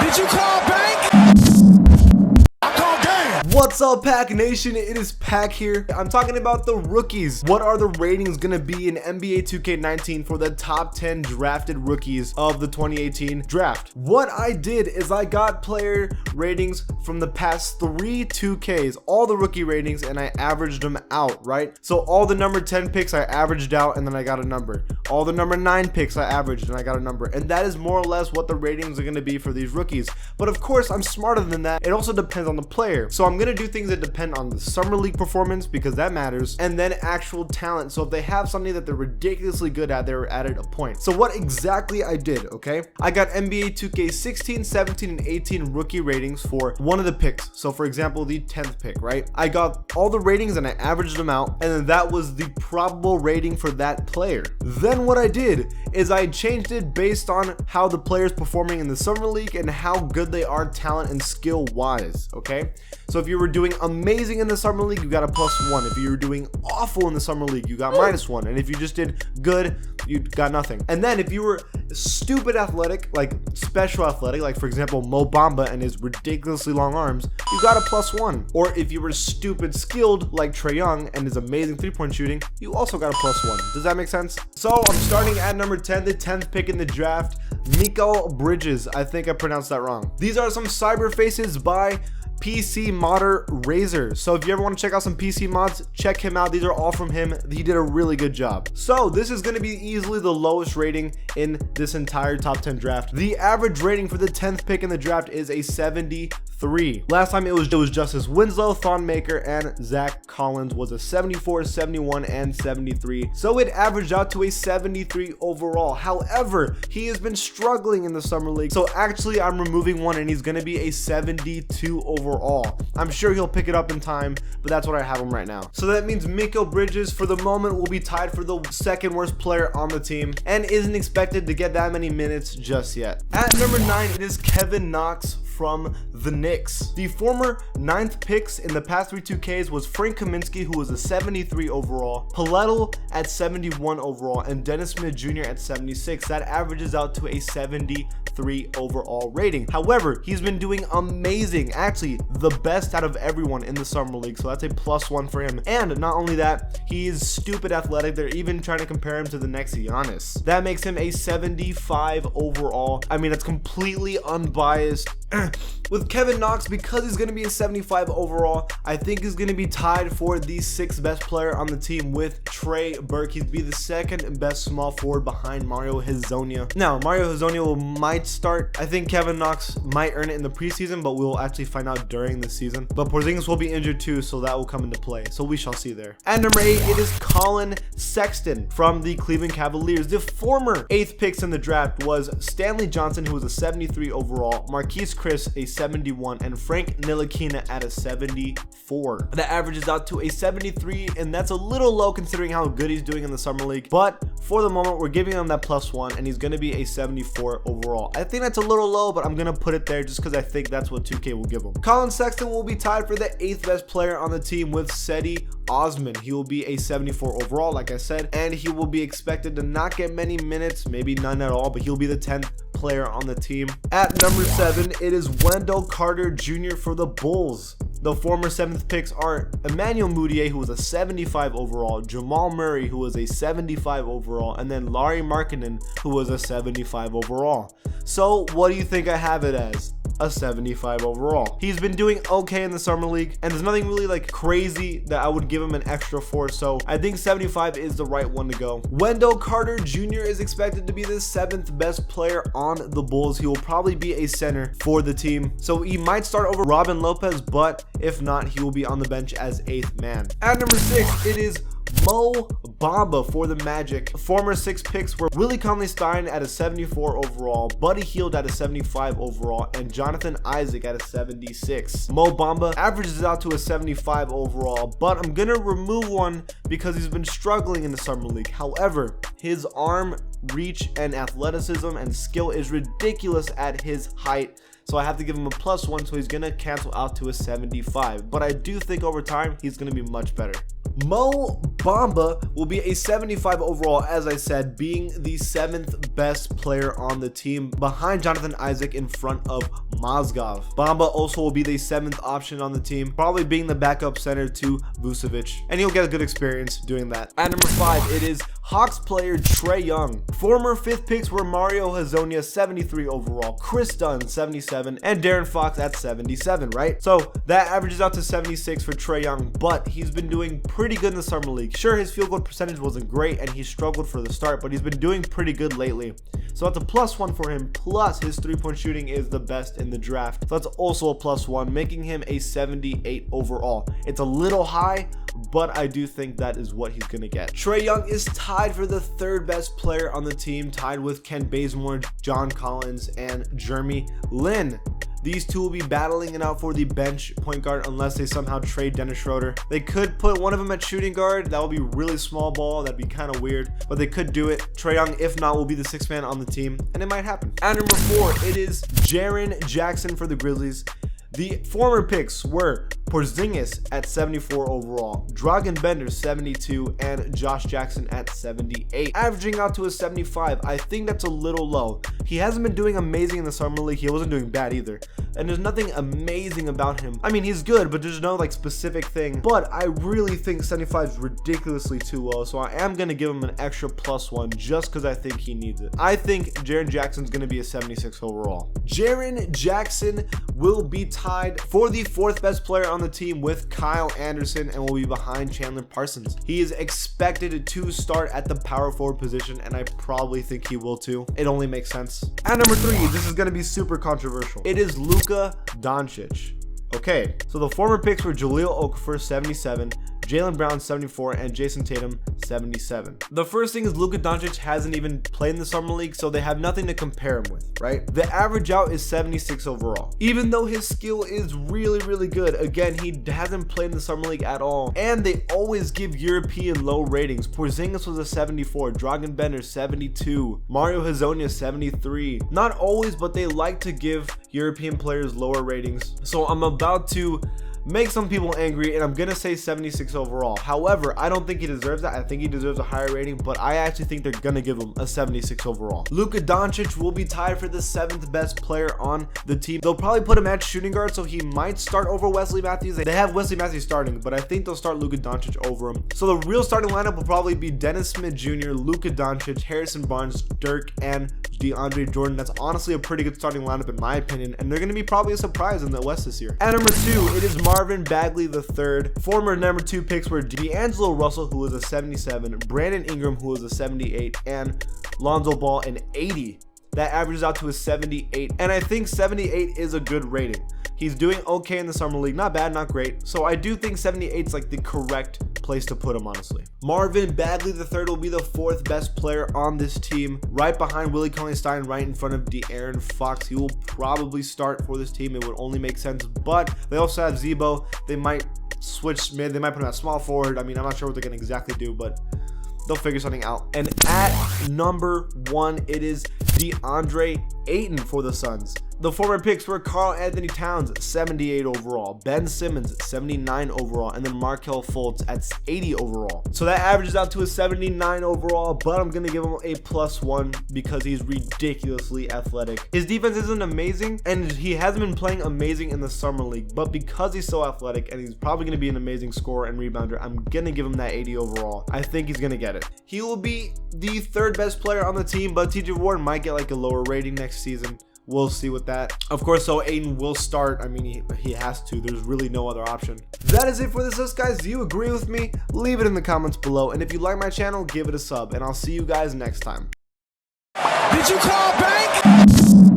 Did you call bank? What's up, Pack Nation? It is Pack here. I'm talking about the rookies. What are the ratings going to be in NBA 2K19 for the top 10 drafted rookies of the 2018 draft? What I did is I got player ratings from the past 3 2Ks, all the rookie ratings, and I averaged them out, right? So all the number 10 picks I averaged out and then I got a number. All the number 9 picks I averaged and I got a number. And that is more or less what the ratings are going to be for these rookies. But of course, I'm smarter than that. It also depends on the player. So I'm going to do things that depend on the summer league performance because that matters, and then actual talent. So if they have something that they're ridiculously good at, they're added a point. So what exactly I did, okay? I got NBA 2K 16, 17, and 18 rookie ratings for one of the picks. So for example, the 10th pick, right? I got all the ratings and I averaged them out, and then that was the probable rating for that player. Then what I did is I changed it based on how the player's performing in the summer league and how good they are talent and skill wise, okay? So if you were doing amazing in the summer league, you got a +1. If you were doing awful in the summer league, you got -1. And if you just did good, you got nothing. And then if you were stupid athletic, like special athletic, like for example BAMBA and his ridiculously long arms, you got a +1. Or if you were stupid skilled like Trae Young and his amazing 3-point shooting, you also got a +1. Does that make sense? So I'm starting at number 10, the 10th pick in the draft, Mikal Bridges. I think I pronounced that wrong. These are some cyber faces by PC Modder Razor. So if you ever want to check out some PC mods, check him out. These are all from him. He did a really good job. So this is going to be easily the lowest rating in this entire top 10 draft. The average rating for the 10th pick in the draft is a 73. Last time it was Justice Winslow, Thon Maker, and Zach Collins was a 74, 71, and 73. So it averaged out to a 73 overall. However, he has been struggling in the summer league. So actually I'm removing one and he's going to be a 72 overall. I'm sure he'll pick it up in time, but that's what I have him right now. So that means Mikal Bridges for the moment will be tied for the second worst player on the team and isn't expected to get that many minutes just yet. At number 9, it is Kevin Knox from the Knicks. The former 9th picks in the past 3 2Ks was Frank Kaminsky, who was a 73 overall, Paletto at 71 overall, and Dennis Smith Jr. at 76. That averages out to a 73 overall rating. However, he's been doing amazing, actually the best out of everyone in the summer league, so that's a +1 for him. And not only that, he is stupid athletic. They're even trying to compare him to the next Giannis. That makes him a 75 overall. I mean, it's completely unbiased. With Kevin Knox, because he's going to be a 75 overall, I think he's going to be tied for the 6th best player on the team with Trey Burke. He'd be the 2nd best small forward behind Mario HEZONJA. Now, Mario HEZONJA might start. I think Kevin Knox might earn it in the preseason, but we'll actually find out during the season. But Porzingis will be injured too, so that will come into play. So we shall see there. At number 8, it is Colin Sexton from the Cleveland Cavaliers. The former 8th picks in the draft was Stanley Johnson, who was a 73 overall, Marquise Chris a 71, and Frank Ntilikina at a 74. That averages out to a 73, and that's a little low considering how good he's doing in the summer league. But for the moment, we're giving him that +1, and he's going to be a 74 overall. I think that's a little low, but I'm going to put it there just because I think that's what 2K will give him. Colin Sexton will be tied for the 8th best player on the team with Cedi Osman. He will be a 74 overall, like I said, and he will be expected to not get many minutes, maybe none at all, but he'll be the 10th player on the team. At number 7, it is Wendell Carter Jr. for the Bulls. The former 7th picks are Emmanuel Mudiay, who was a 75 overall, Jamal Murray, who was a 75 overall, and then Lauri Markkanen, who was a 75 overall. So what do you think I have it as? A 75 overall. He's been doing okay in the summer league, and there's nothing really like crazy that I would give him an extra for, so I think 75 is the right one to go. Wendell Carter Jr. is expected to be the 7th best player on the Bulls. He will probably be a center for the team, so he might start over Robin Lopez, but if not, he will be on the bench as 8th man. At number 6, it is Mo Bamba for the Magic. The former 6 picks were Willie Cauley-Stein at a 74 overall, Buddy Hield at a 75 overall, and Jonathan Isaac at a 76. Mo Bamba averages out to a 75 overall, but I'm gonna remove one because he's been struggling in the summer league. However, his arm reach and athleticism and skill is ridiculous at his height, so I have to give him a +1, so he's gonna cancel out to a 75. But I do think over time he's gonna be much better. Mo Bamba will be a 75 overall, as I said, being the 7th best player on the team behind Jonathan Isaac in front of MOZGOV. Bamba also will be the 7th option on the team, probably being the backup center to Vucevic, and he'll get a good experience doing that. At number 5, it is Hawks player Trae Young. Former 5th picks were Mario Hezonja, 73 overall, Chris Dunn, 77, and Darren Fox at 77, right? So that averages out to 76 for Trae Young, but he's been doing pretty good in the summer league. Sure, his field goal percentage wasn't great and he struggled for the start, but he's been doing pretty good lately. So that's a +1 for him, plus his 3-point shooting is the best in the draft. So that's also a +1, making him a 78 overall. It's a little high, but I do think that is what he's going to get. Trae Young is tied for the 3rd best player on the team, tied with Ken Bazemore, John Collins, and Jeremy Lin. These two will be battling it out for the bench point guard unless they somehow trade Dennis Schroeder. They could put one of them at shooting guard. That would be really small ball. That'd be kind of weird, but they could do it. Trae Young, if not, will be the 6th man on the team, and it might happen. At number 4, it is Jaren Jackson for the Grizzlies. The former picks were Porzingis at 74 overall, Dragan Bender 72, and Josh Jackson at 78, averaging out to a 75. I think that's a little low. He hasn't been doing amazing in the summer league. He wasn't doing bad either, and there's nothing amazing about him. I mean, he's good, but there's no like specific thing. But I really think 75 is ridiculously too low, so I am gonna give him an extra +1 just because I think he needs it. I think Jaren Jackson's gonna be a 76 overall. Jaren Jackson will be tied for the 4th best player on the team with Kyle Anderson and will be behind Chandler Parsons. He is expected to start at the power forward position, and I probably think he will too. It only makes sense. At number 3, this is going to be super controversial. It is Luka Doncic. Okay, so the former picks were Jahlil Okafor 77, Jaylen Brown 74, and Jason Tatum 77. The first thing is Luka Doncic hasn't even played in the summer league, so they have nothing to compare him with, right? The average out is 76 overall. Even though his skill is really good, again, he hasn't played in the summer league at all, and they always give European low ratings. Porzingis was a 74, Dragan Bender 72, Mario Hezonja 73. Not always, but they like to give European players lower ratings. So I'm about to make some people angry, and I'm gonna say 76 overall. However, I don't think he deserves that. I think he deserves a higher rating, but I actually think they're gonna give him a 76 overall. Luka Doncic will be tied for the 7th best player on the team. They'll probably put him at shooting guard, so he might start over Wesley Matthews. They have Wesley Matthews starting, but I think they'll start Luka Doncic over him. So the real starting lineup will probably be Dennis Smith Jr., Luka Doncic, Harrison Barnes, Dirk, and DeAndre Jordan. That's honestly a pretty good starting lineup in my opinion, and they're gonna be probably a surprise in the West this year. At number 2, it is Marvin Bagley III. Former number 2 picks were D'Angelo Russell, who was a 77, Brandon Ingram, who was a 78, and Lonzo Ball, an 80. That averages out to a 78, and I think 78 is a good rating. He's doing okay in the summer league, not bad, not great. So I do think 78 is like the correct place to put him, honestly. Marvin Bagley III will be the 4th best player on this team, right behind Willie Cauley-Stein, right in front of De'Aaron Fox. He will probably start for this team. It would only make sense, but they also have Zebo. They might switch mid. They might put him at small forward. I mean, I'm not sure what they're going to exactly do, but they'll figure something out. And at number 1, it is DeAndre Ayton for the Suns. The former picks were Karl Anthony Towns, 78 overall, Ben Simmons, 79 overall, and then Markelle Fultz at 80 overall. So that averages out to a 79 overall, but I'm going to give him a +1 because he's ridiculously athletic. His defense isn't amazing, and he hasn't been playing amazing in the summer league, but because he's so athletic and he's probably going to be an amazing scorer and rebounder, I'm going to give him that 80 overall. I think he's going to get it. He will be the 3rd best player on the team, but TJ Warren might get like a lower rating next season. We'll see with that. Of course, so Ayton will start. I mean, he has to. There's really no other option. That is it for this list, guys. Do you agree with me? Leave it in the comments below. And if you like my channel, give it a sub. And I'll see you guys next time. Did you call bank?